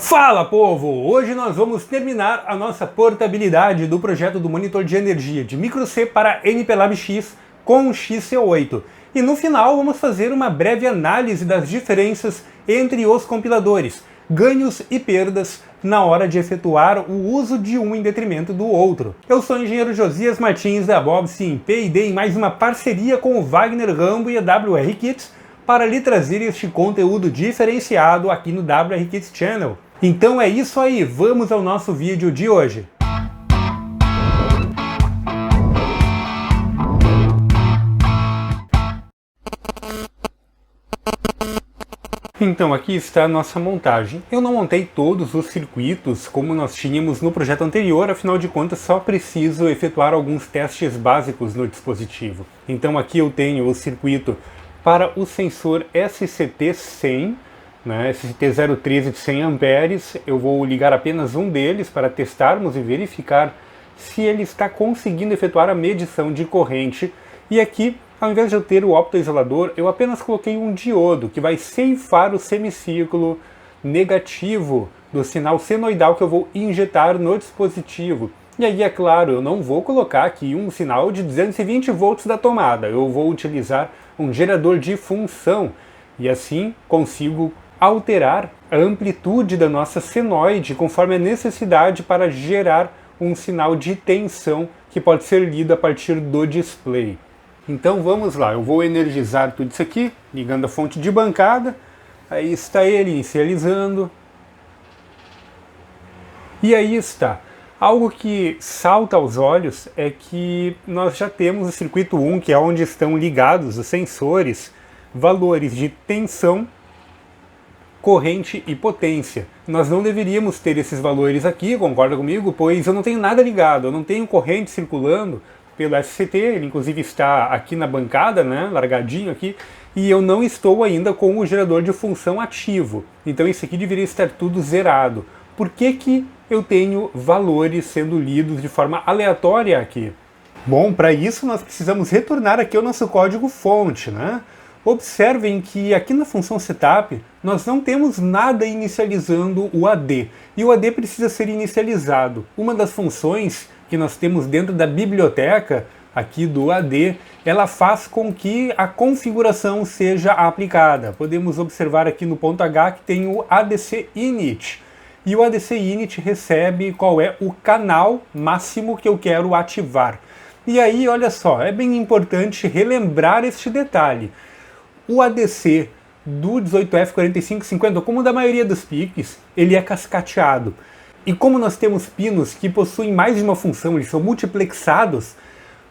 Fala, povo! Hoje nós vamos terminar a nossa portabilidade do projeto do monitor de energia de microC para NPLAB X com XC8. E no final vamos fazer uma breve análise das diferenças entre os compiladores, ganhos e perdas na hora de efetuar o uso de um em detrimento do outro. Eu sou o engenheiro Josias Martins da Bobsim P&D em mais uma parceria com o Wagner Rambo e a WR Kits para lhe trazer este conteúdo diferenciado aqui no WR Kits Channel. Então é isso aí, vamos ao nosso vídeo de hoje. Então aqui está a nossa montagem. Eu não montei todos os circuitos como nós tínhamos no projeto anterior, afinal de contas só preciso efetuar alguns testes básicos no dispositivo. Então aqui eu tenho o circuito para o sensor SCT-100, SCT-013 de 100 amperes, eu vou ligar apenas um deles para testarmos e verificar se ele está conseguindo efetuar a medição de corrente. E aqui, ao invés de eu ter o optoisolador, eu apenas coloquei um diodo que vai ceifar o semicírculo negativo do sinal senoidal que eu vou injetar no dispositivo. E aí, é claro, eu não vou colocar aqui um sinal de 220 volts da tomada, eu vou utilizar um gerador de função e assim consigo alterar a amplitude da nossa senoide conforme a necessidade para gerar um sinal de tensão que pode ser lido a partir do display. Então vamos lá, eu vou energizar tudo isso aqui, ligando a fonte de bancada, aí está ele inicializando, e aí está. Algo que salta aos olhos é que nós já temos o circuito 1, que é onde estão ligados os sensores, valores de tensão, corrente e potência. Nós não deveríamos ter esses valores aqui, concorda comigo? Pois eu não tenho nada ligado, eu não tenho corrente circulando pelo SCT, ele inclusive está aqui na bancada, largadinho aqui, e eu não estou ainda com o gerador de função ativo. Então isso aqui deveria estar tudo zerado. Por que que eu tenho valores sendo lidos de forma aleatória aqui? Bom, para isso nós precisamos retornar aqui ao nosso código-fonte, Observem que aqui na função setup nós não temos nada inicializando o AD, e o AD precisa ser inicializado. Uma das funções que nós temos dentro da biblioteca aqui do AD, ela faz com que a configuração seja aplicada. Podemos observar aqui no ponto H que tem o ADC init, e o ADC init recebe qual é o canal máximo que eu quero ativar. E aí, olha só, é bem importante relembrar este detalhe. O ADC do 18F4550, como da maioria dos PICs, ele é cascateado. E como nós temos pinos que possuem mais de uma função, eles são multiplexados,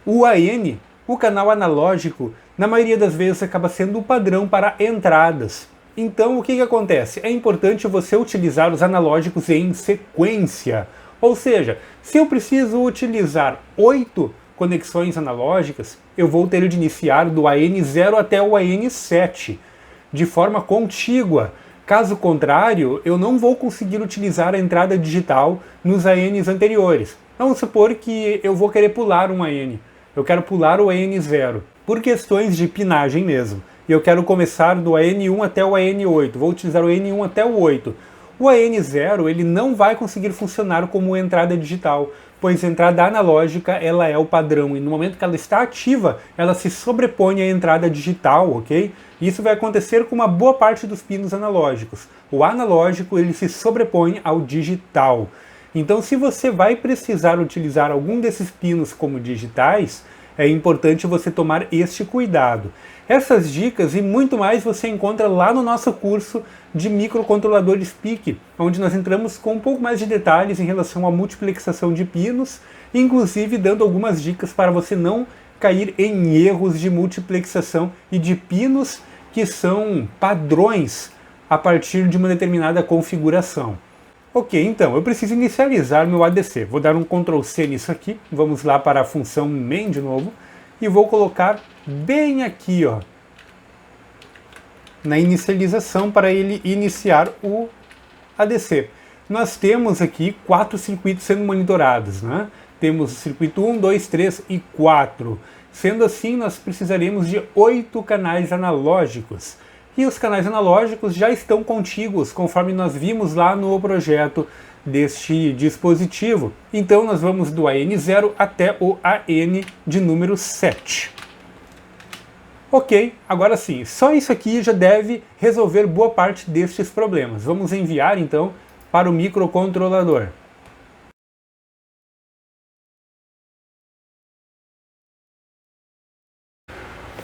o AN, o canal analógico, na maioria das vezes acaba sendo o padrão para entradas. Então o que acontece? É importante você utilizar os analógicos em sequência. Ou seja, se eu preciso utilizar 8 conexões analógicas, eu vou ter de iniciar do AN0 até o AN7, de forma contígua. Caso contrário, eu não vou conseguir utilizar a entrada digital nos ANs anteriores. Vamos supor que eu vou querer pular um AN. Eu quero pular o AN0, por questões de pinagem mesmo. E eu quero começar do AN1 até o AN8. Vou utilizar o AN1 até o 8. O AN0 ele não vai conseguir funcionar como entrada digital, pois a entrada analógica ela é o padrão, e no momento que ela está ativa, ela se sobrepõe à entrada digital, ok? Isso vai acontecer com uma boa parte dos pinos analógicos. O analógico ele se sobrepõe ao digital. Então, se você vai precisar utilizar algum desses pinos como digitais, é importante você tomar este cuidado. Essas dicas e muito mais você encontra lá no nosso curso de microcontroladores PIC, onde nós entramos com um pouco mais de detalhes em relação à multiplexação de pinos, inclusive dando algumas dicas para você não cair em erros de multiplexação e de pinos que são padrões a partir de uma determinada configuração. Ok, então eu preciso inicializar meu ADC. Vou dar um Ctrl C nisso aqui, vamos lá para a função main de novo, e vou colocar bem aqui, na inicialização para ele iniciar o ADC. Nós temos aqui 4 circuitos sendo monitorados, Temos o circuito 1, 2, 3 e 4. Sendo assim, nós precisaremos de 8 canais analógicos. E os canais analógicos já estão contíguos, conforme nós vimos lá no projeto deste dispositivo. Então nós vamos do AN0 até o AN de número 7. Ok, agora sim, só isso aqui já deve resolver boa parte destes problemas. Vamos enviar então para o microcontrolador.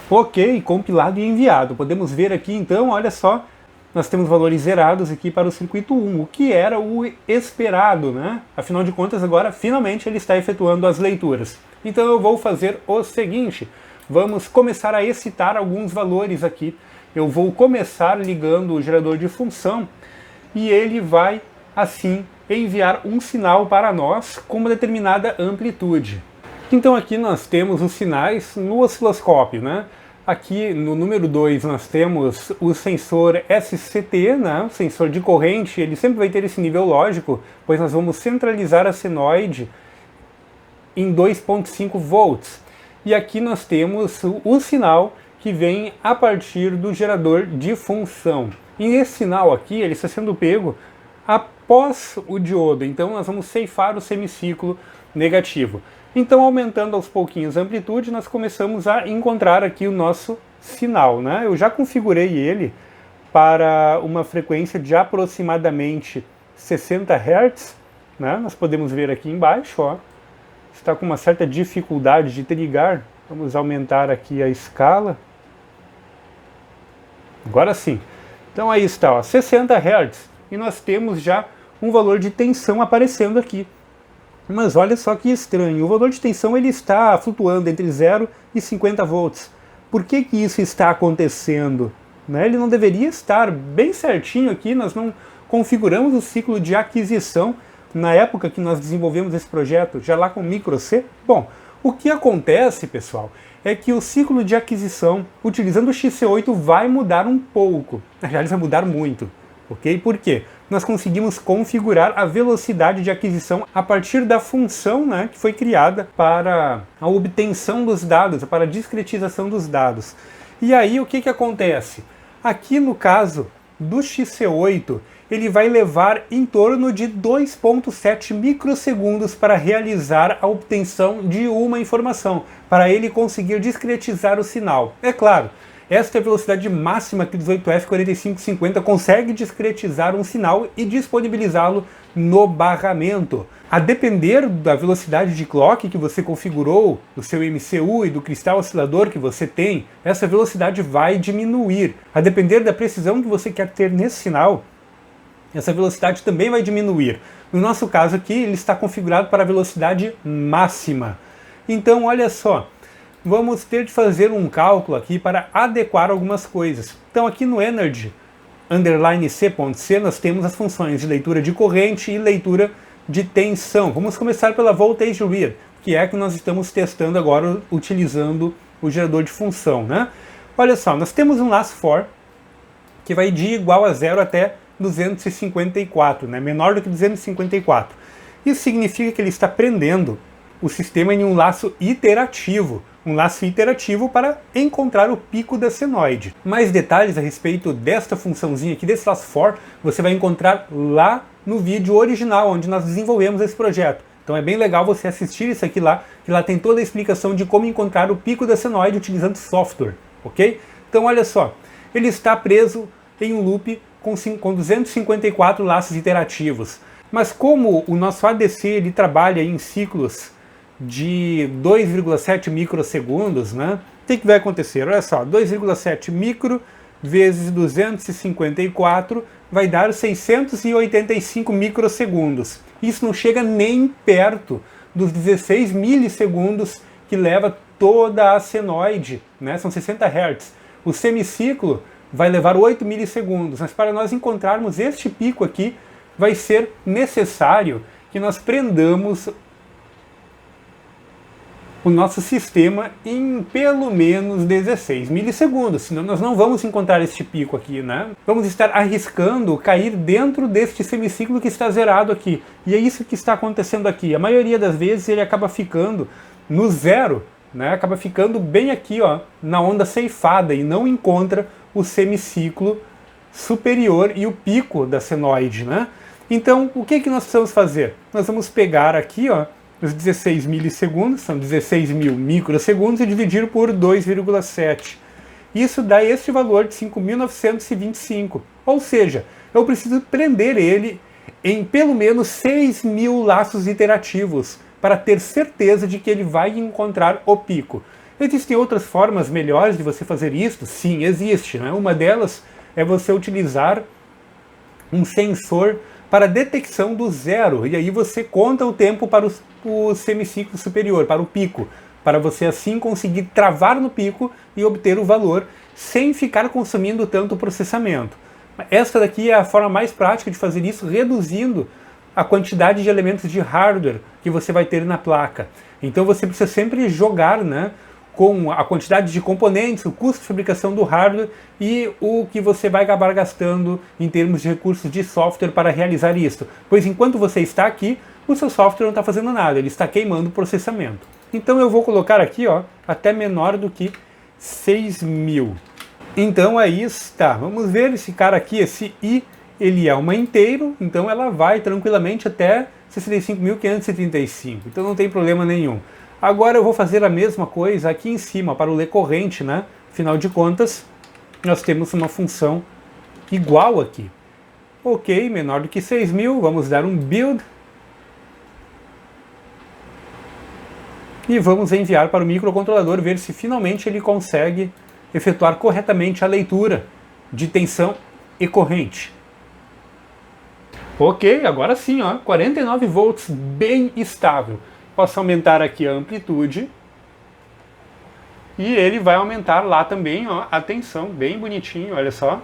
Ok, compilado e enviado. Podemos ver aqui então, olha só, nós temos valores zerados aqui para o circuito 1, o que era o esperado, né? Afinal de contas, agora finalmente ele está efetuando as leituras. Então eu vou fazer o seguinte, vamos começar a excitar alguns valores aqui. Eu vou começar ligando o gerador de função e ele vai, assim, enviar um sinal para nós com uma determinada amplitude. Então aqui nós temos os sinais no osciloscópio, né? Aqui no número 2 nós temos o sensor SCT, né? O sensor de corrente, ele sempre vai ter esse nível lógico, pois nós vamos centralizar a senoide em 2.5 volts. E aqui nós temos o sinal que vem a partir do gerador de função. E esse sinal aqui, ele está sendo pego após o diodo, então nós vamos ceifar o semiciclo negativo. Então, aumentando aos pouquinhos a amplitude, nós começamos a encontrar aqui o nosso sinal, né? Eu já configurei ele para uma frequência de aproximadamente 60 Hz, né? Nós podemos ver aqui embaixo, ó, está com uma certa dificuldade de trigar. Vamos aumentar aqui a escala. Agora sim. Então aí está, ó, 60 Hz. E nós temos já um valor de tensão aparecendo aqui. Mas olha só que estranho, o valor de tensão ele está flutuando entre 0 e 50 volts. Por que que isso está acontecendo? Né? Ele não deveria estar bem certinho aqui, nós não configuramos o ciclo de aquisição na época que nós desenvolvemos esse projeto, já lá com micro C. Bom, o que acontece, pessoal, é que o ciclo de aquisição, utilizando o XC8, vai mudar um pouco. Aliás, vai mudar muito. Ok? Por quê? Nós conseguimos configurar a velocidade de aquisição a partir da função, né, que foi criada para a obtenção dos dados, para a discretização dos dados. E aí o que que acontece? Aqui no caso do XC8, ele vai levar em torno de 2.7 microsegundos para realizar a obtenção de uma informação, para ele conseguir discretizar o sinal. É claro, esta é a velocidade máxima que o 18F4550 consegue discretizar um sinal e disponibilizá-lo no barramento. A depender da velocidade de clock que você configurou, do seu MCU e do cristal oscilador que você tem, essa velocidade vai diminuir. A depender da precisão que você quer ter nesse sinal, essa velocidade também vai diminuir. No nosso caso aqui, ele está configurado para a velocidade máxima. Então, olha só. Vamos ter de fazer um cálculo aqui para adequar algumas coisas. Então aqui no Energy, underline C.C, nós temos as funções de leitura de corrente e leitura de tensão. Vamos começar pela Voltage Read, que é a que nós estamos testando agora utilizando o gerador de função, né? Olha só, nós temos um laço for, que vai de igual a 0 até 254, né? Menor do que 254. Isso significa que ele está prendendo o sistema em um laço iterativo. Um laço iterativo para encontrar o pico da senoide. Mais detalhes a respeito desta funçãozinha aqui, desse laço for, você vai encontrar lá no vídeo original, onde nós desenvolvemos esse projeto. Então é bem legal você assistir isso aqui lá, que lá tem toda a explicação de como encontrar o pico da senoide utilizando software, ok? Então olha só, ele está preso em um loop com 254 laços iterativos. Mas como o nosso ADC ele trabalha em ciclos de 2,7 microsegundos, né? O que vai acontecer? Olha só, 2,7 micro vezes 254 vai dar 685 microsegundos. Isso não chega nem perto dos 16 milissegundos que leva toda a senoide, né? São 60 Hz. O semiciclo vai levar 8 milissegundos, mas para nós encontrarmos este pico aqui, vai ser necessário que nós prendamos o nosso sistema em pelo menos 16 milissegundos, senão nós não vamos encontrar este pico aqui, né? Vamos estar arriscando cair dentro deste semiciclo que está zerado aqui. E é isso que está acontecendo aqui. A maioria das vezes ele acaba ficando no zero, né? Acaba ficando bem aqui, ó, na onda ceifada e não encontra o semiciclo superior e o pico da senoide, né? Então, o que nós precisamos fazer? Nós vamos pegar aqui, ó, os 16 milissegundos, são 16 mil microsegundos, e dividir por 2,7. Isso dá este valor de 5.925. Ou seja, eu preciso prender ele em pelo menos 6.000 laços iterativos para ter certeza de que ele vai encontrar o pico. Existem outras formas melhores de você fazer isso? Sim, existe, né? Uma delas é você utilizar um sensor para detecção do zero, e aí você conta o tempo para o semiciclo superior, para o pico, para você assim conseguir travar no pico e obter o valor sem ficar consumindo tanto processamento. Esta daqui é a forma mais prática de fazer isso, reduzindo a quantidade de elementos de hardware que você vai ter na placa. Então você precisa sempre jogar, né, com a quantidade de componentes, o custo de fabricação do hardware e o que você vai acabar gastando em termos de recursos de software para realizar isso. Pois enquanto você está aqui, o seu software não está fazendo nada, ele está queimando o processamento. Então eu vou colocar aqui, ó, até menor do que 6.000. Então aí está. Vamos ver esse cara aqui, esse I, ele é uma inteiro, então ela vai tranquilamente até 65.535. Então não tem problema nenhum. Agora eu vou fazer a mesma coisa aqui em cima para o ler corrente, né? Afinal de contas, nós temos uma função igual aqui. Ok, menor do que 6.000, vamos dar um build. E vamos enviar para o microcontrolador ver se finalmente ele consegue efetuar corretamente a leitura de tensão e corrente. Ok, agora sim, ó, 49 volts, bem estável. Posso aumentar aqui a amplitude. E ele vai aumentar lá também, ó, a tensão, bem bonitinho, olha só.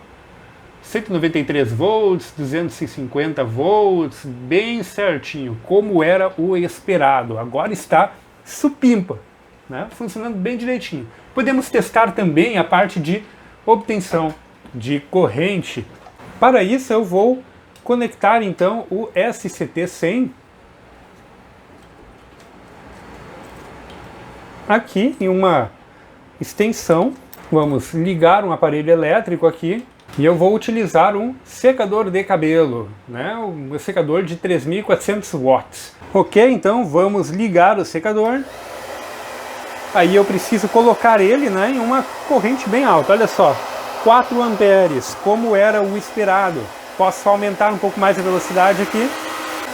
193 volts, 250 volts, bem certinho, como era o esperado. Agora está supimpa, né? Funcionando bem direitinho. Podemos testar também a parte de obtenção de corrente. Para isso eu vou conectar então o SCT100 aqui em uma extensão. Vamos ligar um aparelho elétrico aqui e eu vou utilizar um secador de cabelo, né? Um secador de 3.400 watts. Ok, então vamos ligar o secador. Aí eu preciso colocar ele, né, em uma corrente bem alta. Olha só, 4 amperes, como era o esperado. Posso aumentar um pouco mais a velocidade aqui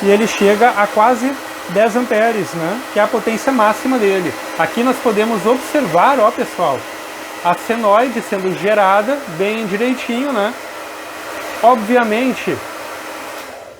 e ele chega a quase 10 amperes, né, que é a potência máxima dele. Aqui nós podemos observar, ó pessoal, a senoide sendo gerada bem direitinho, né? Obviamente,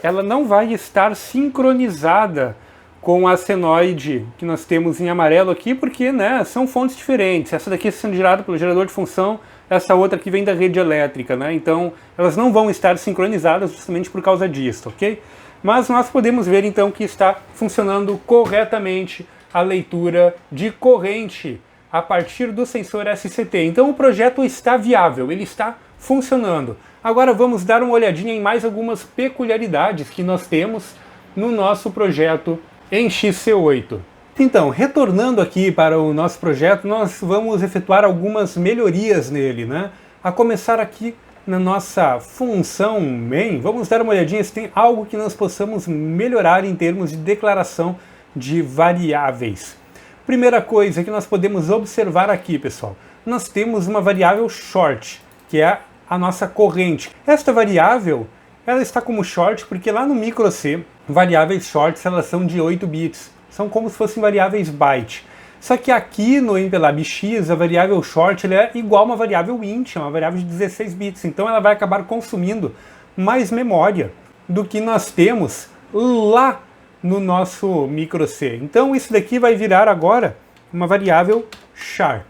ela não vai estar sincronizada com a senoide que nós temos em amarelo aqui, porque, né, são fontes diferentes. Essa daqui está sendo gerada pelo gerador de função, essa outra aqui vem da rede elétrica, né? Então, elas não vão estar sincronizadas justamente por causa disso, ok? Mas nós podemos ver então que está funcionando corretamente a leitura de corrente a partir do sensor SCT. Então o projeto está viável, ele está funcionando. Agora vamos dar uma olhadinha em mais algumas peculiaridades que nós temos no nosso projeto em XC8. Então, retornando aqui para o nosso projeto, nós vamos efetuar algumas melhorias nele, né? A começar aqui na nossa função main, vamos dar uma olhadinha se tem algo que nós possamos melhorar em termos de declaração de variáveis. Primeira coisa que nós podemos observar aqui, pessoal, nós temos uma variável short, que é a nossa corrente. Esta variável, ela está como short porque lá no micro C, variáveis shorts elas são de 8 bits, são como se fossem variáveis byte. Só que aqui no MPLAB X, a variável short ela é igual a uma variável int, é uma variável de 16 bits, então ela vai acabar consumindo mais memória do que nós temos lá no nosso micro C. Então isso daqui vai virar agora uma variável char.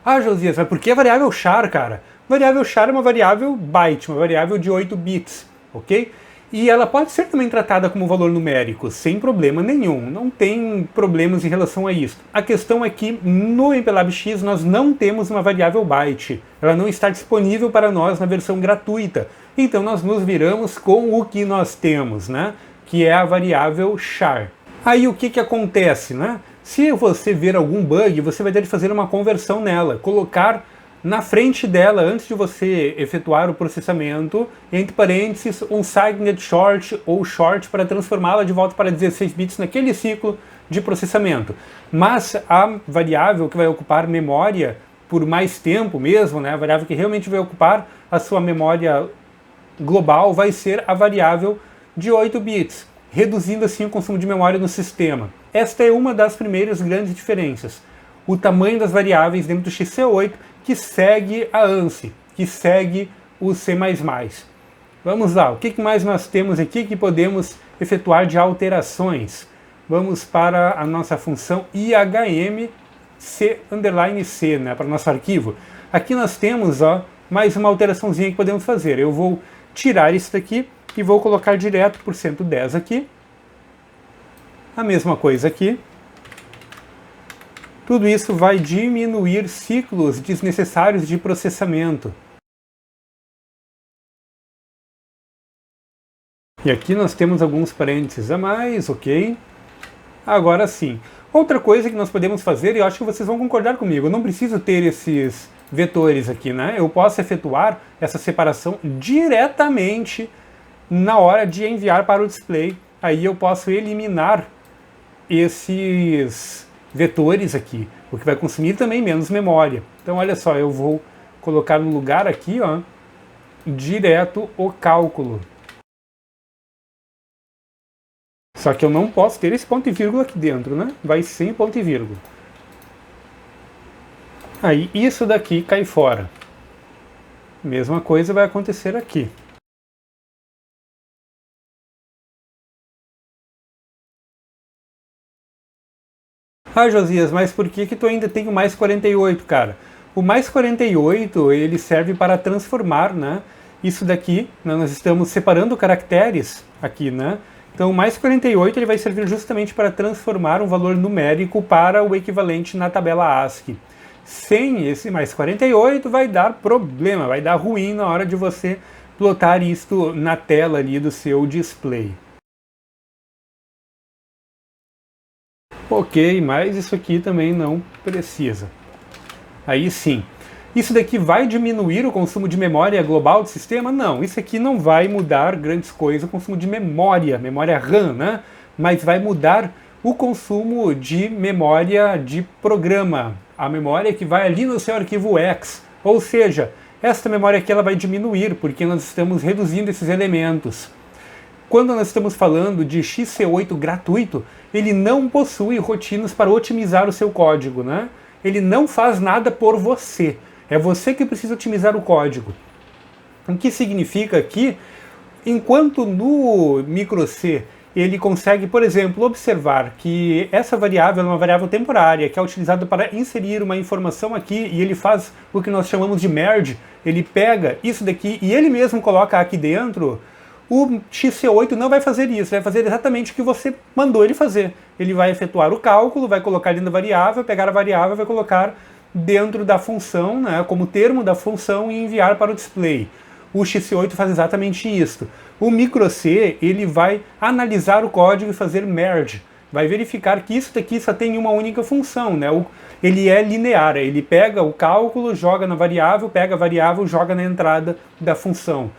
Ah, Josias, mas por que a variável char, cara? Variável char é uma variável byte, uma variável de 8 bits, ok? E ela pode ser também tratada como valor numérico, sem problema nenhum. Não tem problemas em relação a isso. A questão é que no MPLAB X nós não temos uma variável byte. Ela não está disponível para nós na versão gratuita. Então nós nos viramos com o que nós temos, né? Que é a variável char. Aí o que acontece, né? Se você ver algum bug, você vai ter que fazer uma conversão nela, colocar Na frente dela, antes de você efetuar o processamento, entre parênteses, um signed short ou short para transformá-la de volta para 16 bits naquele ciclo de processamento. Mas a variável que vai ocupar memória por mais tempo mesmo, né, a variável que realmente vai ocupar a sua memória global vai ser a variável de 8 bits, reduzindo assim o consumo de memória no sistema. Esta é uma das primeiras grandes diferenças. O tamanho das variáveis dentro do XC8 que segue a ANSI, que segue o C++. Vamos lá, o que mais nós temos aqui que podemos efetuar de alterações? Vamos para a nossa função IHM C_C, né, para o nosso arquivo. Aqui nós temos mais uma alteraçãozinha que podemos fazer. Eu vou tirar isso daqui e vou colocar direto por 110 aqui. A mesma coisa aqui. Tudo isso vai diminuir ciclos desnecessários de processamento. E aqui nós temos alguns parênteses a mais, ok? Agora sim. Outra coisa que nós podemos fazer, e eu acho que vocês vão concordar comigo, eu não preciso ter esses vetores aqui, né? Eu posso efetuar essa separação diretamente na hora de enviar para o display. Aí eu posso eliminar esses vetores aqui, o que vai consumir também menos memória. Então olha só, eu vou colocar no lugar aqui, direto o cálculo. Só que eu não posso ter esse ponto e vírgula aqui dentro, né? Vai sem ponto e vírgula. Aí isso daqui cai fora. Mesma coisa vai acontecer aqui. Ah, Josias, mas por que tu ainda tem o mais 48, cara? O mais 48, ele serve para transformar, né? Isso daqui, né, nós estamos separando caracteres aqui, né? Então o mais 48 ele vai servir justamente para transformar um valor numérico para o equivalente na tabela ASCII. Sem esse mais 48 vai dar problema, vai dar ruim na hora de você plotar isto na tela ali do seu display. Ok, mas isso aqui também não precisa. Aí sim. Isso daqui vai diminuir o consumo de memória global do sistema? Não, isso aqui não vai mudar grandes coisas, o consumo de memória RAM, né? Mas vai mudar o consumo de memória de programa, a memória que vai ali no seu arquivo X. Ou seja, esta memória aqui ela vai diminuir, porque nós estamos reduzindo esses elementos. Quando nós estamos falando de XC8 gratuito, ele não possui rotinas para otimizar o seu código, né? Ele não faz nada por você. É você que precisa otimizar o código. O que significa que, enquanto no microC ele consegue, por exemplo, observar que essa variável é uma variável temporária, que é utilizada para inserir uma informação aqui, e ele faz o que nós chamamos de merge, ele pega isso daqui e ele mesmo coloca aqui dentro. O XC8 não vai fazer isso, vai fazer exatamente o que você mandou ele fazer. Ele vai efetuar o cálculo, vai colocar dentro da variável, pegar a variável, vai colocar dentro da função, né, como termo da função e enviar para o display. O XC8 faz exatamente isso. O microC, ele vai analisar o código e fazer merge. Vai verificar que isso daqui só tem uma única função, né? Ele é linear, ele pega o cálculo, joga na variável, pega a variável, joga na entrada da função.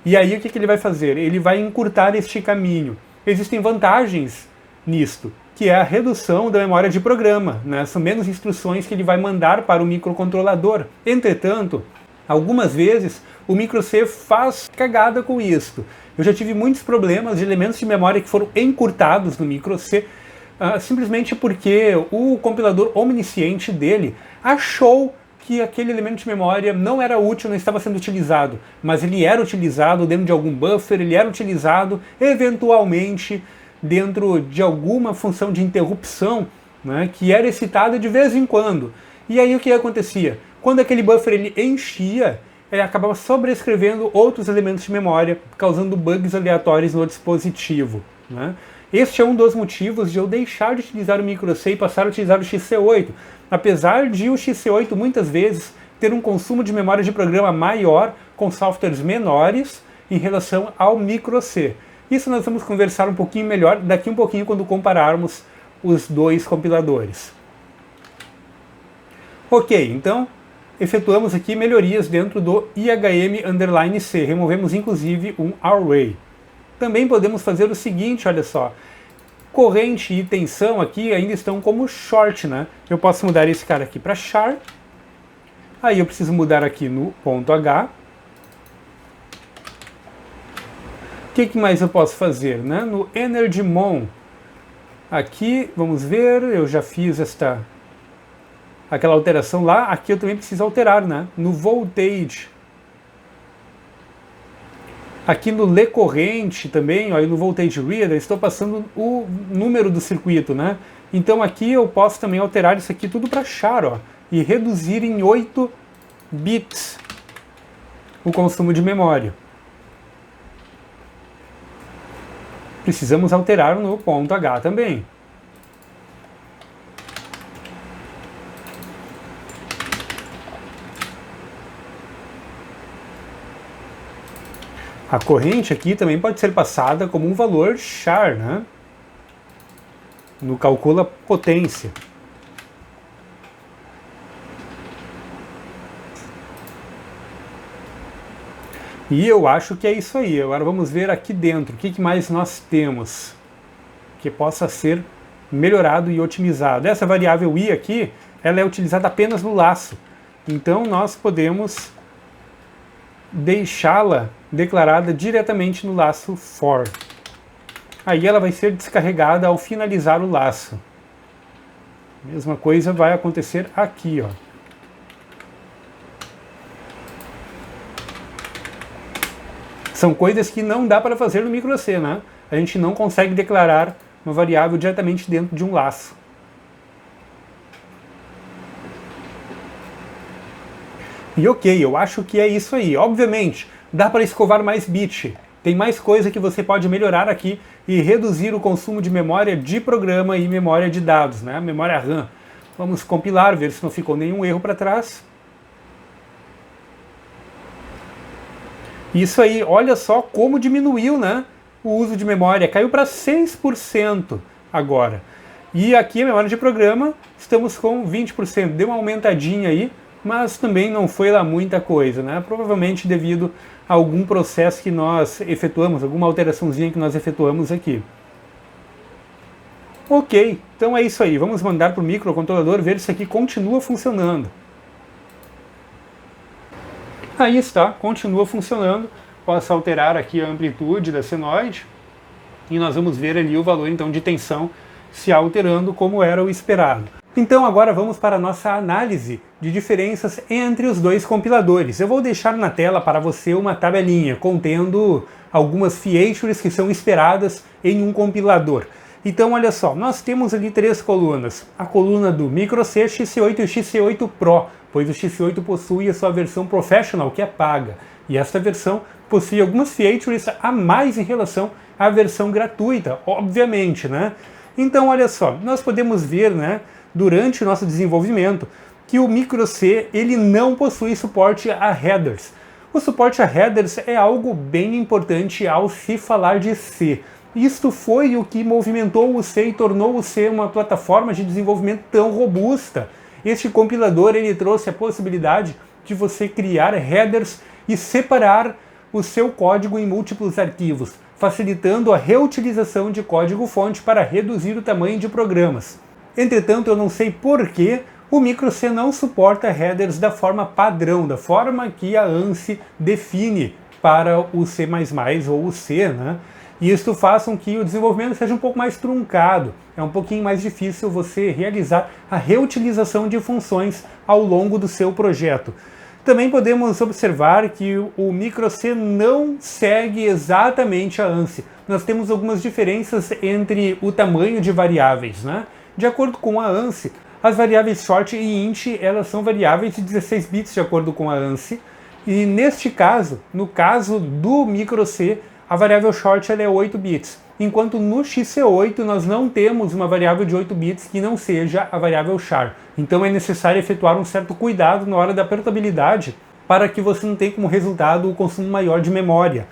E aí o que ele vai fazer? Ele vai encurtar este caminho. Existem vantagens nisto, que é a redução da memória de programa, né? São menos instruções que ele vai mandar para o microcontrolador. Entretanto, algumas vezes o microC faz cagada com isso. Eu já tive muitos problemas de elementos de memória que foram encurtados no microC, simplesmente porque o compilador omnisciente dele achou que aquele elemento de memória não era útil, não estava sendo utilizado, mas ele era utilizado dentro de algum buffer, ele era utilizado eventualmente dentro de alguma função de interrupção, né, que era excitada de vez em quando. E aí o que acontecia? Quando aquele buffer ele enchia, ele acabava sobrescrevendo outros elementos de memória, causando bugs aleatórios no dispositivo, né? Este é um dos motivos de eu deixar de utilizar o microC e passar a utilizar o XC8. Apesar de o XC8 muitas vezes ter um consumo de memória de programa maior, com softwares menores, em relação ao microC. Isso nós vamos conversar um pouquinho melhor daqui um pouquinho quando compararmos os dois compiladores. Ok, então efetuamos aqui melhorias dentro do IHM_C, removemos inclusive um array. Também podemos fazer o seguinte, olha só, corrente e tensão aqui ainda estão como short, né? Eu posso mudar esse cara aqui para char, aí eu preciso mudar aqui no ponto H. O que mais eu posso fazer, né? No EnergyMon, aqui, vamos ver, eu já fiz aquela alteração lá, aqui eu também preciso alterar, né? No Voltage, aqui no Lecorrente também, ó, e no Voltage Reader, estou passando o número do circuito, né? Então aqui eu posso também alterar isso aqui tudo para char, ó, e reduzir em 8 bits o consumo de memória. Precisamos alterar no ponto H também. A corrente aqui também pode ser passada como um valor char, né? No calcula potência. E eu acho que é isso aí. Agora vamos ver aqui dentro, o que mais nós temos que possa ser melhorado e otimizado. Essa variável i aqui, ela é utilizada apenas no laço. Então nós podemos deixá-la declarada diretamente no laço for. Aí ela vai ser descarregada ao finalizar o laço. Mesma coisa vai acontecer aqui, ó. São coisas que não dá para fazer no micro-C, né? A gente não consegue declarar uma variável diretamente dentro de um laço. E ok, eu acho que é isso aí. Obviamente, dá para escovar mais bit. Tem mais coisa que você pode melhorar aqui e reduzir o consumo de memória de programa e memória de dados, né? Memória RAM. Vamos compilar, ver se não ficou nenhum erro para trás. Isso aí, olha só como diminuiu, né, o uso de memória. Caiu para 6% agora. E aqui a memória de programa, estamos com 20%. Deu uma aumentadinha aí, mas também não foi lá muita coisa, né? Provavelmente devido a algum processo que nós efetuamos, alguma alteraçãozinha que nós efetuamos aqui. Ok, então é isso aí. Vamos mandar para o microcontrolador ver se aqui continua funcionando. Aí está, continua funcionando. Posso alterar aqui a amplitude da senoide e nós vamos ver ali o valor então de tensão se alterando como era o esperado. Então agora vamos para a nossa análise de diferenças entre os dois compiladores. Eu vou deixar na tela para você uma tabelinha contendo algumas features que são esperadas em um compilador. Então olha só, nós temos ali 3 colunas. A coluna do micro-C, XC8 e o XC8 Pro, pois o XC8 possui a sua versão Professional, que é paga. E esta versão possui algumas features a mais em relação à versão gratuita, obviamente, né? Então olha só, nós podemos ver, né, durante o nosso desenvolvimento, que o micro-C ele não possui suporte a headers. O suporte a headers é algo bem importante ao se falar de C. Isto foi o que movimentou o C e tornou o C uma plataforma de desenvolvimento tão robusta. Este compilador ele trouxe a possibilidade de você criar headers e separar o seu código em múltiplos arquivos, facilitando a reutilização de código-fonte para reduzir o tamanho de programas. Entretanto, eu não sei por que o micro-C não suporta headers da forma padrão, da forma que a ANSI define para o C++ ou o C, né? E isso faz com que o desenvolvimento seja um pouco mais truncado. É um pouquinho mais difícil você realizar a reutilização de funções ao longo do seu projeto. Também podemos observar que o micro-C não segue exatamente a ANSI. Nós temos algumas diferenças entre o tamanho de variáveis, né? De acordo com a ANSI, as variáveis short e int elas são variáveis de 16 bits de acordo com a ANSI. E neste caso, no caso do micro-C, a variável short ela é 8 bits, enquanto no XC8 nós não temos uma variável de 8 bits que não seja a variável char. Então é necessário efetuar um certo cuidado na hora da portabilidade para que você não tenha como resultado o consumo maior de memória.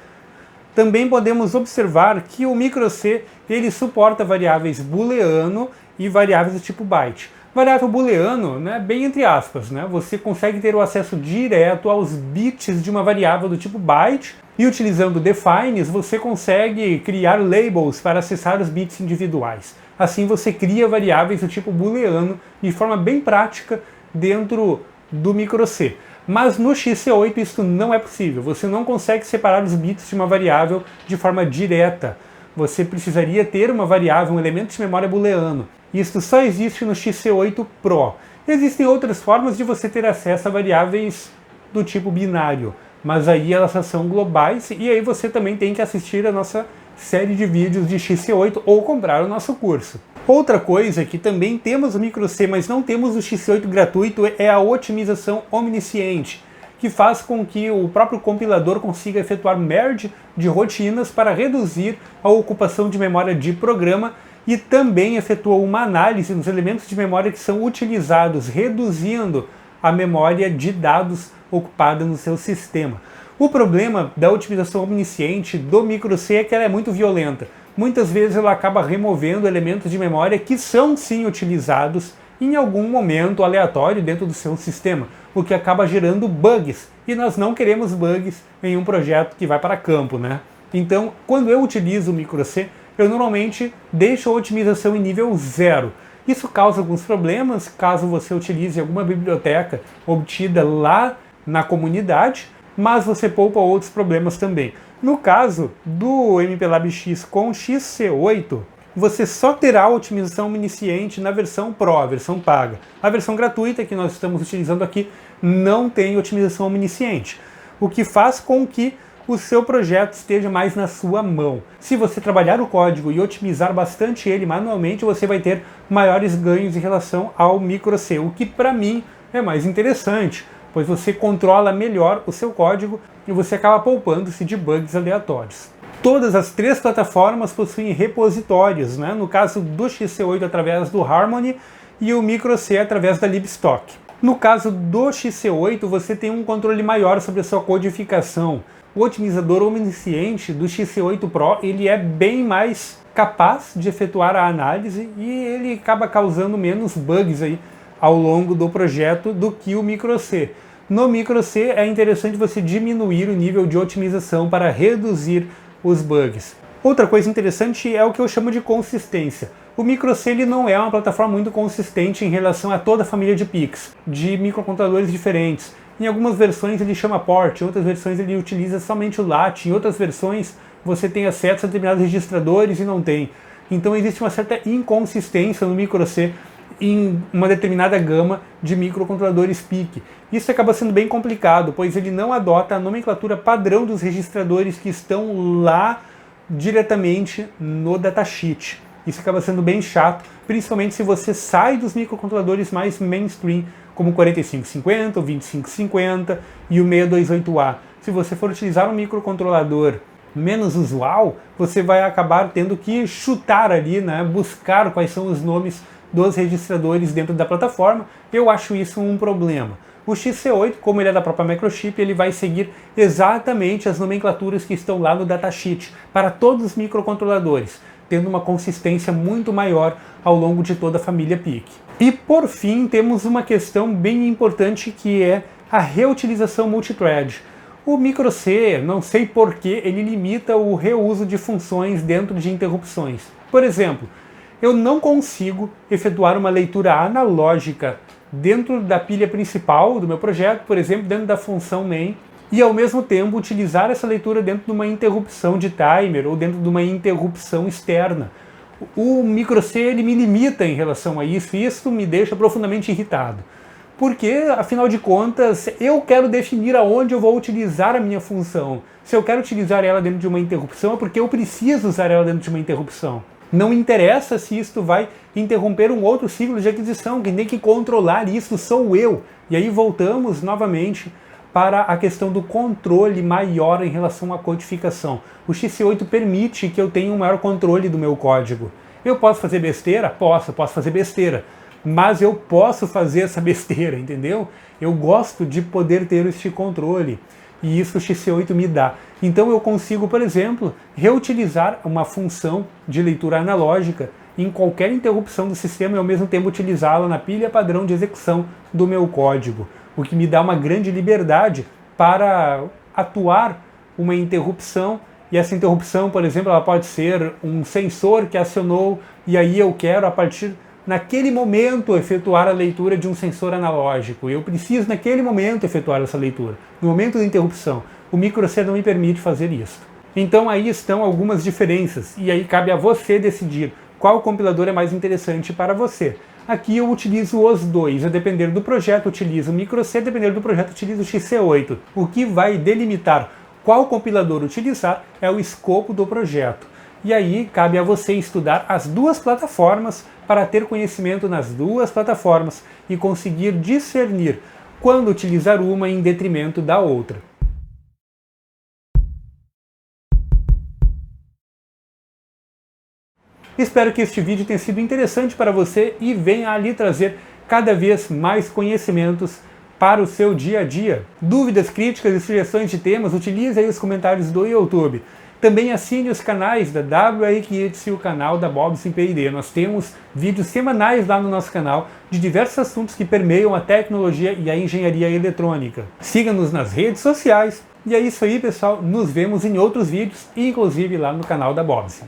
Também podemos observar que o micro-C ele suporta variáveis booleano e variáveis do tipo byte. Variável booleano, né, bem entre aspas, né, você consegue ter o acesso direto aos bits de uma variável do tipo byte, e utilizando defines você consegue criar labels para acessar os bits individuais. Assim você cria variáveis do tipo booleano de forma bem prática dentro do microC. Mas no XC8 isso não é possível, você não consegue separar os bits de uma variável de forma direta. Você precisaria ter uma variável, um elemento de memória booleano. Isso só existe no XC8 Pro. Existem outras formas de você ter acesso a variáveis do tipo binário, mas aí elas são globais e aí você também tem que assistir a nossa série de vídeos de XC8 ou comprar o nosso curso. Outra coisa que também temos o microC, mas não temos o XC8 gratuito, é a otimização omnisciente, que faz com que o próprio compilador consiga efetuar merge de rotinas para reduzir a ocupação de memória de programa e também efetua uma análise nos elementos de memória que são utilizados, reduzindo a memória de dados ocupada no seu sistema. O problema da otimização omnisciente do microC é que ela é muito violenta. Muitas vezes ela acaba removendo elementos de memória que são sim utilizados em algum momento aleatório dentro do seu sistema, o que acaba gerando bugs. E nós não queremos bugs em um projeto que vai para campo, né? Então, quando eu utilizo o microC, eu normalmente deixo a otimização em nível 0. Isso causa alguns problemas caso você utilize alguma biblioteca obtida lá na comunidade, mas você poupa outros problemas também. No caso do MPLAB X com XC8, você só terá a otimização omnisciente na versão Pro, a versão paga. A versão gratuita que nós estamos utilizando aqui não tem otimização omnisciente, o que faz com que o seu projeto esteja mais na sua mão. Se você trabalhar o código e otimizar bastante ele manualmente, você vai ter maiores ganhos em relação ao microC, o que para mim é mais interessante, pois você controla melhor o seu código e você acaba poupando-se de bugs aleatórios. Todas as três plataformas possuem repositórios, né? No caso do XC8 através do Harmony e o microC através da libstock. No caso do XC8 você tem um controle maior sobre a sua codificação. O otimizador omnisciente do XC8 Pro ele é bem mais capaz de efetuar a análise e ele acaba causando menos bugs aí ao longo do projeto do que o microC. No microC é interessante você diminuir o nível de otimização para reduzir os bugs. Outra coisa interessante é o que eu chamo de consistência. O microC ele não é uma plataforma muito consistente em relação a toda a família de PICs, de microcontroladores diferentes. Em algumas versões ele chama port, em outras versões ele utiliza somente o lat, em outras versões você tem acesso a determinados registradores e não tem. Então existe uma certa inconsistência no microC em uma determinada gama de microcontroladores PIC. Isso acaba sendo bem complicado, pois ele não adota a nomenclatura padrão dos registradores que estão lá diretamente no datasheet. Isso acaba sendo bem chato, principalmente se você sai dos microcontroladores mais mainstream, como o 4550, o 2550 e o 628A. Se você for utilizar um microcontrolador menos usual, você vai acabar tendo que chutar ali, né, buscar quais são os nomes dos registradores dentro da plataforma. Eu acho isso um problema. O XC8, como ele é da própria Microchip, ele vai seguir exatamente as nomenclaturas que estão lá no datasheet para todos os microcontroladores, tendo uma consistência muito maior ao longo de toda a família PIC. E por fim, temos uma questão bem importante que é a reutilização multithread. O microC, não sei por que, ele limita o reuso de funções dentro de interrupções. Por exemplo, eu não consigo efetuar uma leitura analógica dentro da pilha principal do meu projeto, por exemplo, dentro da função main, e ao mesmo tempo utilizar essa leitura dentro de uma interrupção de timer ou dentro de uma interrupção externa. O microC ele me limita em relação a isso e isso me deixa profundamente irritado. Porque, afinal de contas, eu quero definir aonde eu vou utilizar a minha função. Se eu quero utilizar ela dentro de uma interrupção, é porque eu preciso usar ela dentro de uma interrupção. Não interessa se isto vai interromper um outro ciclo de aquisição, quem tem que controlar isso sou eu. E aí voltamos novamente para a questão do controle maior em relação à codificação. O XC8 permite que eu tenha um maior controle do meu código. Eu posso fazer besteira? Posso fazer besteira. Mas eu posso fazer essa besteira, entendeu? Eu gosto de poder ter este controle. E isso o XC8 me dá. Então eu consigo, por exemplo, reutilizar uma função de leitura analógica em qualquer interrupção do sistema e ao mesmo tempo utilizá-la na pilha padrão de execução do meu código, o que me dá uma grande liberdade para atuar uma interrupção. E essa interrupção, por exemplo, ela pode ser um sensor que acionou e aí eu quero, a partir naquele momento, efetuar a leitura de um sensor analógico. Eu preciso, naquele momento, efetuar essa leitura. No momento da interrupção, o microC não me permite fazer isso. Então aí estão algumas diferenças, e aí cabe a você decidir qual compilador é mais interessante para você. Aqui eu utilizo os dois, a depender do projeto utilizo o microC, a depender do projeto utilizo o XC8. O que vai delimitar qual compilador utilizar é o escopo do projeto. E aí cabe a você estudar as duas plataformas para ter conhecimento nas duas plataformas e conseguir discernir quando utilizar uma em detrimento da outra. Espero que este vídeo tenha sido interessante para você e venha a lhe trazer cada vez mais conhecimentos para o seu dia a dia. Dúvidas, críticas e sugestões de temas, utilize aí os comentários do YouTube. Também assine os canais da WR Kids e o canal da Bobson P&D. Nós temos vídeos semanais lá no nosso canal de diversos assuntos que permeiam a tecnologia e a engenharia eletrônica. Siga-nos nas redes sociais. E é isso aí, pessoal. Nos vemos em outros vídeos, inclusive lá no canal da Bobson.